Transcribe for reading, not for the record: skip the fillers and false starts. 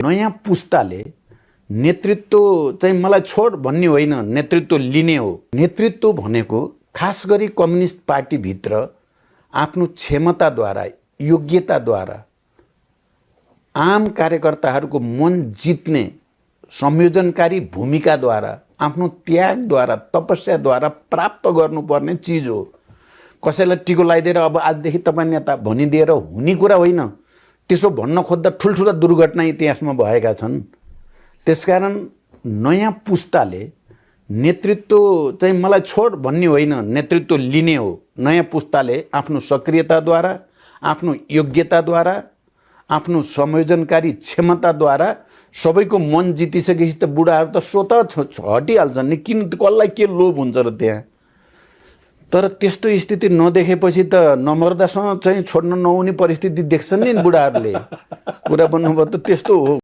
नयाँ पुस्ताले नेतृत्व चाहिँ मलाई छोड भन्ने होइन, नेतृत्व लिने हो। नेतृत्व भनेको खास गरी कम्युनिस्ट पार्टीभित्र आफ्नो क्षमताद्वारा, योग्यताद्वारा आम कार्यकर्ताहरूको मन जित्ने संयोजनकारी भूमिकाद्वारा, आफ्नो त्यागद्वारा, तपस्याद्वारा प्राप्त गर्नुपर्ने चिज हो। कसैलाई टिको लगाइदिएर अब आजदेखि तपाईँ नेता भनिदिएर हुने कुरा होइन। त्यसो भन्न खोज्दा ठुल्ठुला दुर्घटना इतिहासमा भएका छन्। त्यसकारण नयाँ पुस्ताले नेतृत्व चाहिँ मलाई छोड भन्ने होइन, नेतृत्व लिने हो। नयाँ पुस्ताले आफ्नो सक्रियताद्वारा, आफ्नो योग्यताद्वारा, आफ्नो संयोजनकारी क्षमताद्वारा सबैको मन जितिसकेपछि त बुढाहरू त स्वतः हटिहाल्छन् नि। किन कसलाई के लोभ हुन्छ र त्यहाँ। तर त्यस्तो स्थिति नदेखेपछि त नमर्दासँग चाहिँ छोड्न नहुने परिस्थिति देख्छन् नि बुढाहरूले। कुरा भन्नुभयो त त्यस्तो हो।